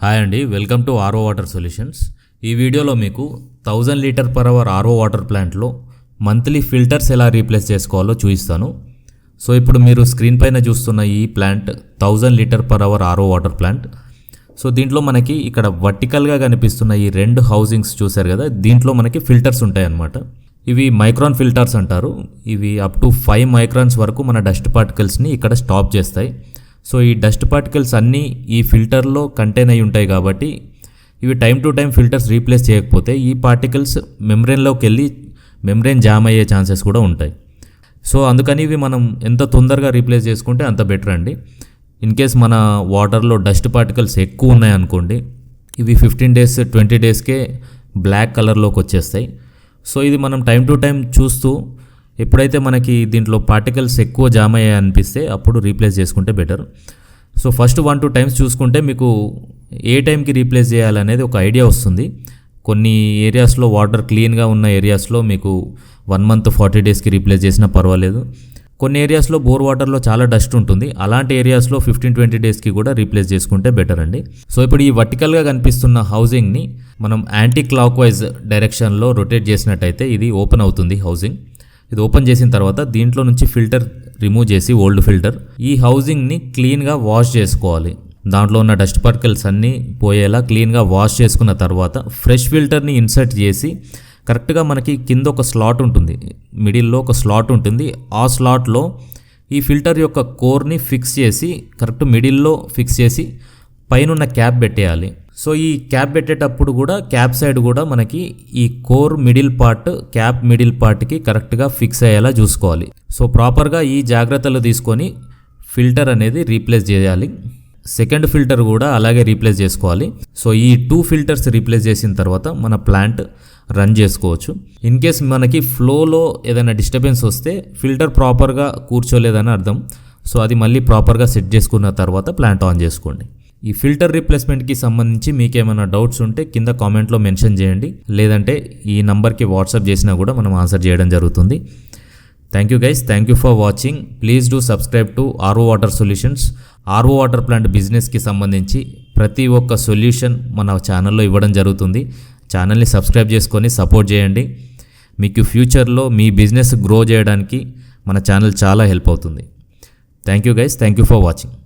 Hi అండి, welcome to RO water solutions. ఈ వీడియోలో మీకు 1000 litre per hour RO water ప్లాంట్లో మంత్లీ ఫిల్టర్స్ ఎలా రీప్లేస్ చేసుకోవాలో చూపిస్తాను. సో ఇప్పుడు మీరు స్క్రీన్ పైన చూస్తున్న ఈ plant 1000 litre per hour RO water plant. So దీంట్లో మనకి ఇక్కడ వర్టికల్గా కనిపిస్తున్న ఈ 2 హౌసింగ్స్ చూసారు కదా, దీంట్లో మనకి ఫిల్టర్స్ ఉంటాయన్నమాట. ఇవి మైక్రాన్ ఫిల్టర్స్ అంటారు. ఇవి అప్ టు 5 మైక్రాన్స్ వరకు మన డస్ట్ పార్టికల్స్ని ఇక్కడ స్టాప్ చేస్తాయి. సో ఈ డస్ట్ పార్టికల్స్ అన్నీ ఈ ఫిల్టర్లో కంటైన్ అయి ఉంటాయి కాబట్టి ఇవి time to time filters replace చేయకపోతే ఈ పార్టికల్స్ మెమ్బ్రెయిన్లోకి వెళ్ళి మెమ్బ్రెయిన్ జామ్ అయ్యే ఛాన్సెస్ కూడా ఉంటాయి. సో అందుకని ఇవి మనం ఎంత తొందరగా రీప్లేస్ చేసుకుంటే అంత బెటర్ అండి. ఇన్ కేస్ మన వాటర్లో డస్ట్ పార్టికల్స్ ఎక్కువ ఉన్నాయనుకోండి, ఇవి 15 days 20 daysకే బ్లాక్ కలర్లోకి వచ్చేస్తాయి. సో ఇది మనం టైం టు టైం చూస్తూ ఎప్పుడైతే మనకి దీంట్లో పార్టికల్స్ ఎక్కువ జామ్ అయ్యాయి అనిపిస్తే అప్పుడు రీప్లేస్ చేసుకుంటే బెటర్. సో ఫస్ట్ 1-2 times చూసుకుంటే మీకు ఏ టైంకి రీప్లేస్ చేయాలనేది ఒక ఐడియా వస్తుంది. కొన్ని ఏరియాస్లో వాటర్ క్లీన్గా ఉన్న ఏరియాస్లో మీకు 1 month 40 daysకి రీప్లేస్ చేసినా పర్వాలేదు. కొన్ని ఏరియాస్లో బోర్ వాటర్లో చాలా డస్ట్ ఉంటుంది, అలాంటి ఏరియాస్లో 15-20 daysకి కూడా రీప్లేస్ చేసుకుంటే బెటర్ అండి. సో ఇప్పుడు ఈ వర్టికల్గా కనిపిస్తున్న హౌసింగ్ని మనం యాంటీ క్లాక్ వైజ్ డైరెక్షన్లో రొటేట్ చేసినట్టయితే ఇది ఓపెన్ అవుతుంది హౌసింగ్. ఇది ఓపెన్ చేసిన తర్వాత దీంట్లో నుంచి ఫిల్టర్ రిమూవ్ చేసి ఓల్డ్ ఫిల్టర్ ఈ హౌసింగ్ని క్లీన్గా వాష్ చేసుకోవాలి. దాంట్లో ఉన్న డస్ట్ పార్టికల్స్ అన్నీ పోయేలా క్లీన్గా వాష్ చేసుకున్న తర్వాత ఫ్రెష్ ఫిల్టర్ని ఇన్సర్ట్ చేసి కరెక్ట్గా మనకి కింద ఒక స్లాట్ ఉంటుంది, మిడిల్లో ఒక స్లాట్ ఉంటుంది. ఆ స్లాట్లో ఈ ఫిల్టర్ యొక్క కోర్ని ఫిక్స్ చేసి కరెక్ట్ మిడిల్లో ఫిక్స్ చేసి పైన ఉన్న క్యాప్ పెట్టేయాలి. సో ఈ క్యాప్ పెట్టేటప్పుడు కూడా క్యాప్ సైడ్ కూడా మనకి ఈ core middle part cap middle పార్ట్కి కరెక్ట్గా ఫిక్స్ అయ్యేలా చూసుకోవాలి. సో ప్రాపర్గా ఈ జాగ్రత్తలు తీసుకొని ఫిల్టర్ అనేది రీప్లేస్ చేయాలి. సెకండ్ ఫిల్టర్ కూడా అలాగే రీప్లేస్ చేసుకోవాలి. సో ఈ 2 ఫిల్టర్స్ రీప్లేస్ చేసిన తర్వాత మన ప్లాంట్ రన్ చేసుకోవచ్చు. ఇన్ కేస్ మనకి ఫ్లోలో ఏదైనా డిస్టర్బెన్స్ వస్తే ఫిల్టర్ ప్రాపర్గా కూర్చోలేదని అర్థం. సో అది మళ్ళీ ప్రాపర్గా సెట్ చేసుకున్న తర్వాత ప్లాంట్ ఆన్ చేసుకోండి. ఈ ఫిల్టర్ రీప్లేస్మెంట్కి సంబంధించి మీకు ఏమైనా డౌట్స్ ఉంటే కింద కామెంట్లో మెన్షన్ చేయండి, లేదంటే ఈ నంబర్కి వాట్సాప్ చేసినా కూడా మనం ఆన్సర్ చేయడం జరుగుతుంది. Thank you guys, thank you for watching. Please do subscribe to RO water solutions. RO water plant బిజినెస్కి సంబంధించి ప్రతి ఒక్క సొల్యూషన్ మన ఛానల్లో ఇవ్వడం జరుగుతుంది. ఛానల్ని సబ్స్క్రైబ్ చేసుకొని సపోర్ట్ చేయండి. మీకు ఫ్యూచర్లో మీ బిజినెస్ గ్రో చేయడానికి మన ఛానల్ చాలా హెల్ప్ అవుతుంది. Thank you guys, thank you for watching.